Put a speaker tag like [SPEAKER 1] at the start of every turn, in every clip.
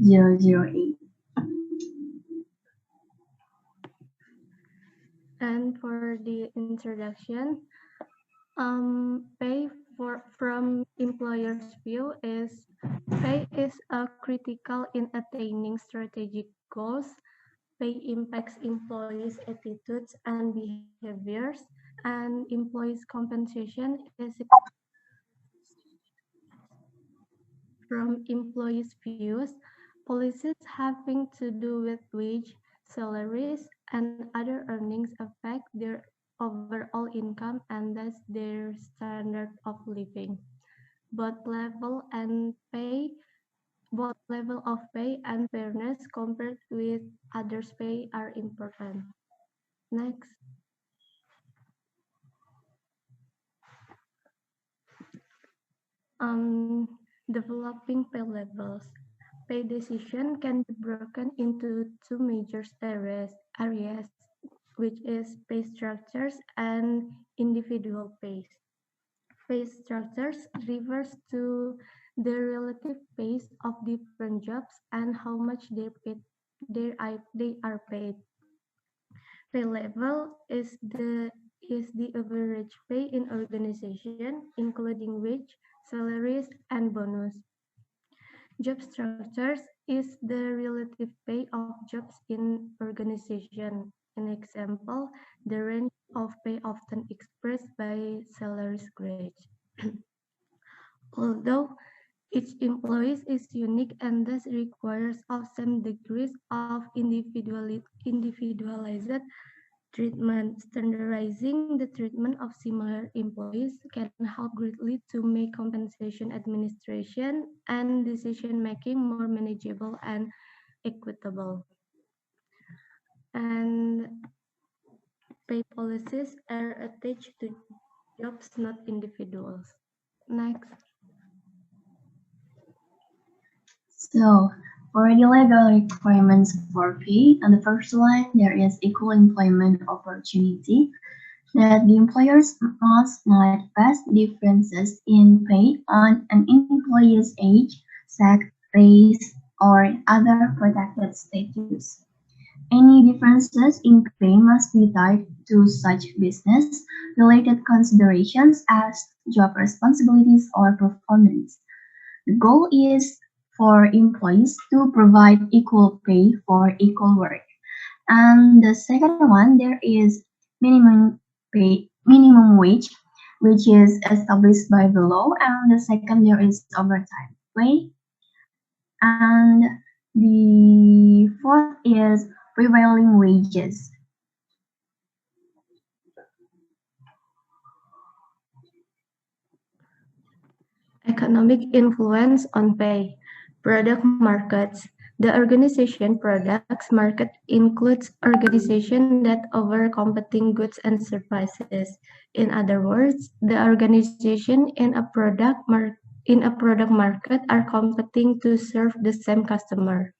[SPEAKER 1] 008.
[SPEAKER 2] And for the introduction, pay from employer's view is pay is critical in attaining strategic goals. Pay impacts employees' attitudes and behaviors, and employees' compensation is from employees' views. Policies having to do with wage, salaries, and other earnings affect their overall income and thus their standard of living. Both level and pay, both level of pay and fairness compared with others' pay are important. Next. Developing pay levels. Pay decision can be broken into two major areas, which is pay structures and individual pays. Pay structures refers to the relative pays of different jobs and how much they are paid. Pay level is the average pay in organization, including wage, salaries, and bonus. Job structures is the relative pay of jobs in organization. An example, the range of pay often expressed by salaries grades. Although each employee is unique and thus requires of some degrees of individualized treatment, standardizing the treatment of similar employees can help greatly to make compensation administration and decision making more manageable and equitable. And pay policies are attached to jobs, not individuals. Next.
[SPEAKER 1] So, for the legal requirements for pay, on the first one, there is equal employment opportunity, that the employers must not pass differences in pay on an employee's age, sex, race, or other protected status. Any differences in pay must be tied to such business-related considerations as job responsibilities or performance. The goal is for employees to provide equal pay for equal work. And the second one, there is minimum wage, which is established by the law, and the second there is overtime pay. And the fourth is prevailing wages.
[SPEAKER 2] Economic influence on pay. Product markets. The organization products market includes organizations that offer competing goods and services. In other words, the organization in a product market are competing to serve the same customer.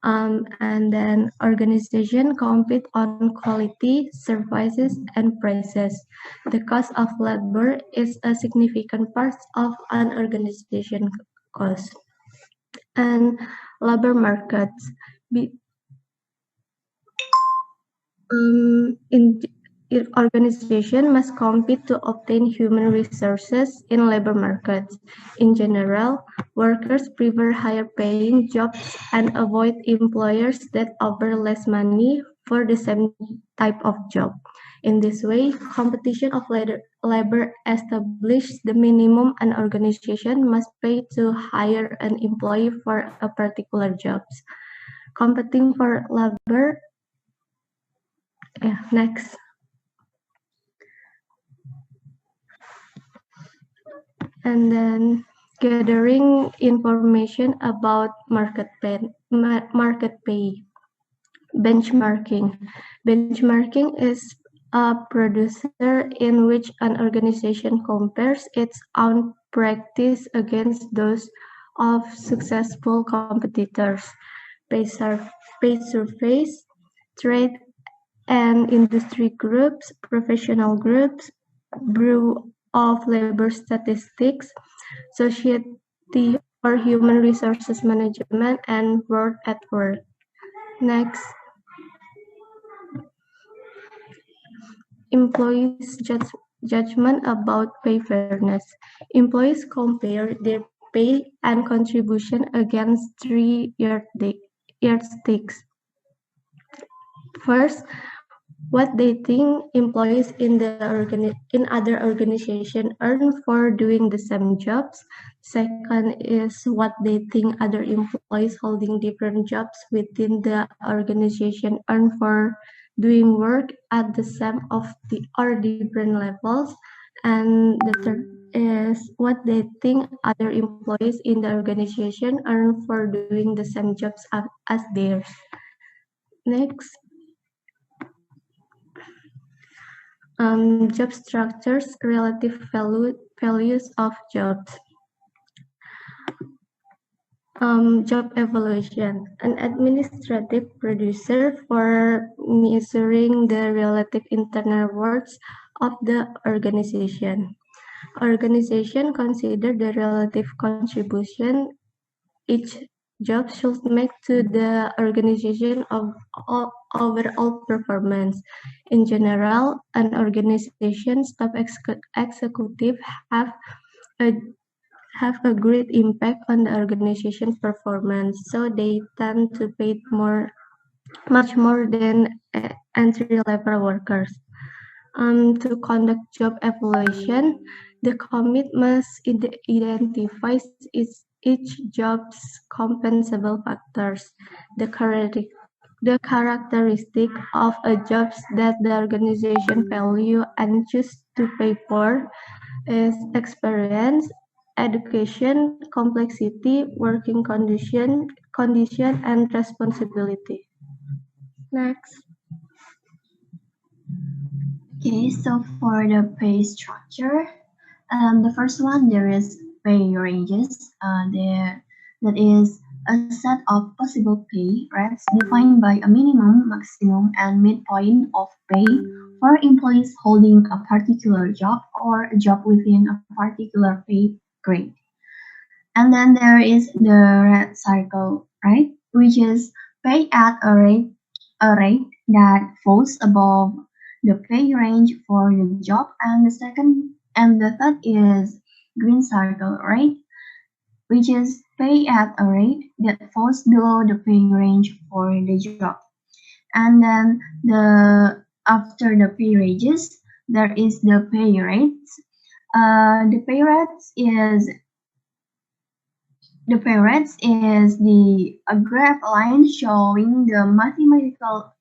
[SPEAKER 2] And then organization compete on quality, services, and prices. The cost of labor is a significant part of an organization cost. And labor markets. Organization must compete to obtain human resources in labor markets. In general, workers prefer higher paying jobs and avoid employers that offer less money for the same type of job. In this way, competition of labor establishes the minimum an organization must pay to hire an employee for a particular job. Competing for labor. Next. And then gathering information about market pay. Benchmarking. Benchmarking is a producer in which an organization compares its own practice against those of successful competitors. Pay surveys, trade and industry groups, professional groups, Bureau of Labor Statistics, Society for human resources management and work at work. Next, employees' judgment about pay fairness. Employees compare their pay and contribution against three yardsticks. First, what they think employees in other organizations earn for doing the same jobs. Second is what they think other employees holding different jobs within the organization earn for doing work at the same or different levels. And the third is what they think other employees in the organization earn for doing the same jobs as theirs. Next, job structures, relative values of jobs. Job evaluation, an administrative producer for measuring the relative internal worth of the organization. Organization consider the relative contribution each job should make to the organization of overall performance. In general, an organization's top executive a have a great impact on the organization's performance, so they tend to pay much more than entry-level workers. To conduct job evaluation, the committee must identify each job's compensable factors, the characteristic of a jobs that the organization value and choose to pay for is experience, education, complexity, working condition, and responsibility. Next.
[SPEAKER 1] Okay, so for the pay structure, the first one there is pay ranges. That is a set of possible pay rates defined by a minimum, maximum, and midpoint of pay for employees holding a particular job or a job within a particular pay grade. And then there is the red circle, right? Which is pay at a rate that falls above the pay range for the job. And the third is green circle, right? Which is pay at a rate that falls below the pay range for the job. And then after the pay ranges, there is the pay rates. The pay rates is the graph line showing the mathematical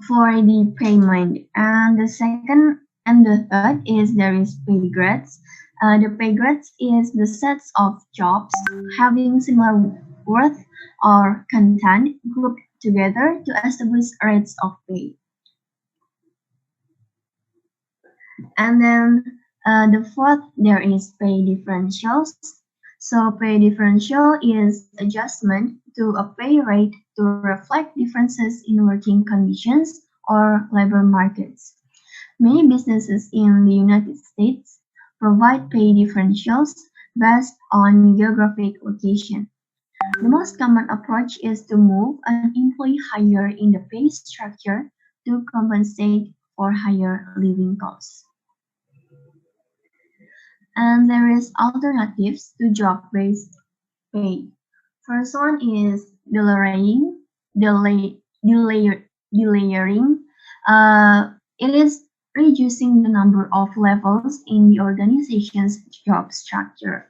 [SPEAKER 1] for the payment. And the second and the third is there is pay grades. The pay grades is the sets of jobs having similar worth or content grouped together to establish rates of pay. And then the fourth, there is pay differentials. So pay differential is adjustment to a pay rate to reflect differences in working conditions or labor markets. Many businesses in the United States provide pay differentials based on geographic location. The most common approach is to move an employee higher in the pay structure to compensate for higher living costs. And there is alternatives to job-based pay. First one is delayering. It is reducing the number of levels in the organization's job structure.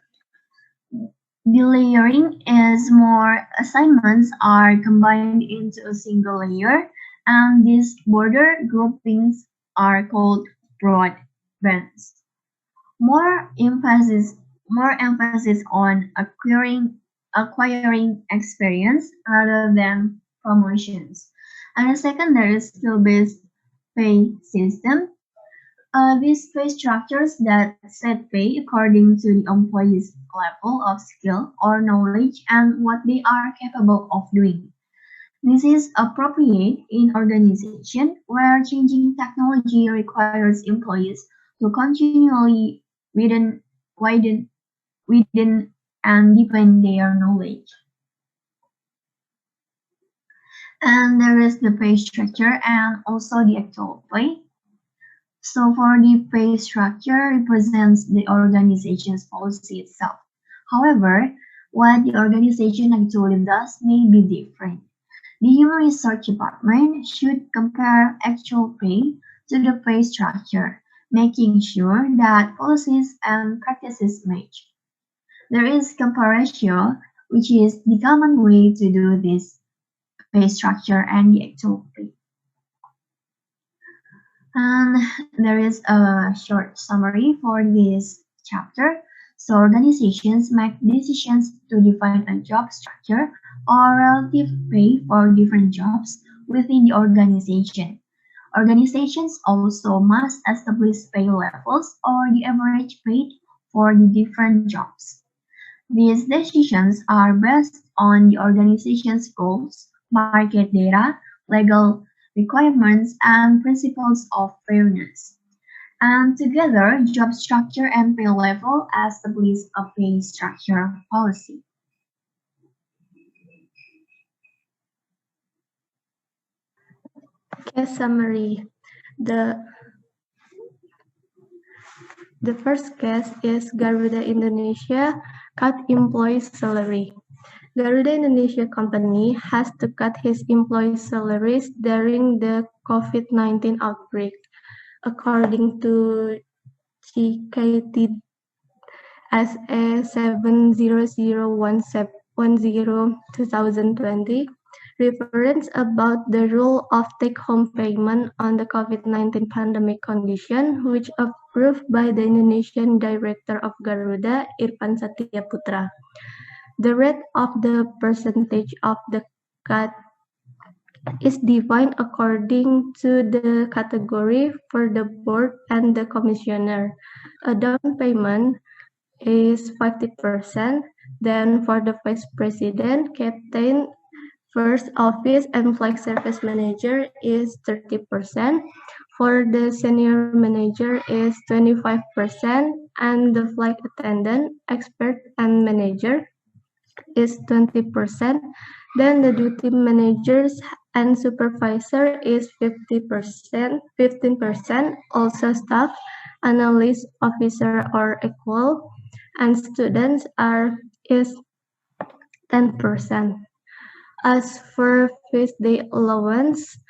[SPEAKER 1] Delayering is more assignments are combined into a single layer, and these border groupings are called broad bands. More emphasis on acquiring experience rather than promotions. And the second, there is skill-based pay system. These pay structures that set pay according to the employee's level of skill or knowledge and what they are capable of doing. This is appropriate in organization where changing technology requires employees to continually widen and deepen their knowledge. And there is the pay structure and also the actual pay. So for the pay structure represents the organization's policy itself. However, what the organization actually does may be different. The Human Resource Department should compare actual pay to the pay structure, making sure that policies and practices match. There is comparison, which is the common way to do this pay structure and the actual pay. And there is a short summary for this chapter. So organizations make decisions to define a job structure or relative pay for different jobs within the organization. Organizations also must establish pay levels or the average pay for the different jobs. These decisions are based on the organization's goals, market data, legal requirements, and principles of fairness. And together, job structure and pay level establish a pay structure policy.
[SPEAKER 2] Case summary. The first case is Garuda Indonesia cut employees' salary. Garuda Indonesia company has to cut his employees' salaries during the COVID-19 outbreak. According to CKT SA 7001710-2020, reference about the rule of take-home payment on the COVID-19 pandemic condition, which approved by the Indonesian Director of Garuda, Irfan Satyaputra. The rate of the percentage of the cut is defined according to the category for the board and the commissioner. A down payment is 50%, then for the vice president, captain, first office, and flag service manager is 30%. For the senior manager is 25%, and the flight attendant, expert, and manager is 20%. Then the duty managers and supervisor is 50%, 15%. Also staff, analyst, officer are equal, and students is 10%. As for feast day allowance,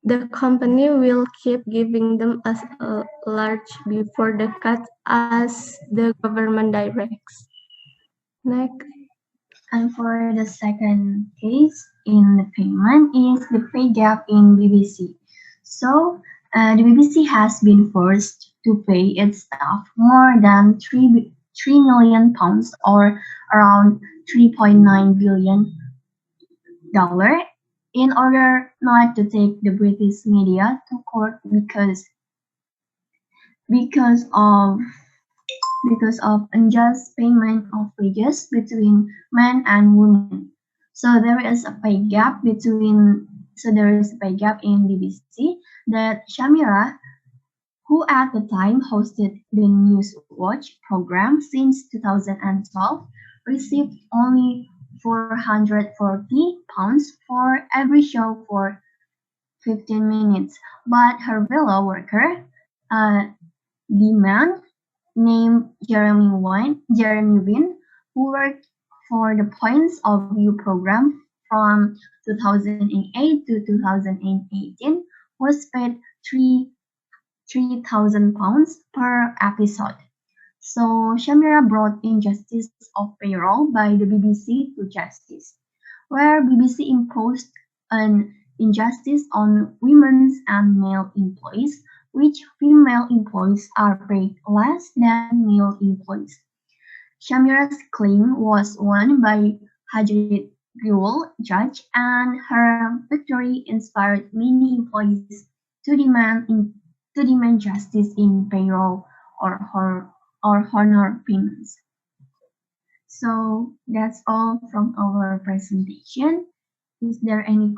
[SPEAKER 2] the company will keep giving them as a large before the cut as the government directs. Next.
[SPEAKER 1] And for the second case in the payment is the pay gap in BBC. So the BBC has been forced to pay its staff more than 3 million pounds or around $3.9 billion in order not to take the British media to court because of unjust payment of wages between men and women. So there is a pay gap in BBC that Shamira, who at the time hosted the Newswatch program since 2012, received only £440 for every show for 15 minutes. But her fellow worker, the man named Jeremy Wynn, who worked for the Points of View program from 2008 to 2018, was paid £3,000 per episode. So Shamira brought injustice of payroll by the BBC to justice, where BBC imposed an injustice on women's and male employees, which female employees are paid less than male employees. Shamira's claim was won by Hajrit Gul judge, and her victory inspired many employees to demand justice in payroll or honor payments. So that's all from our presentation. Is there any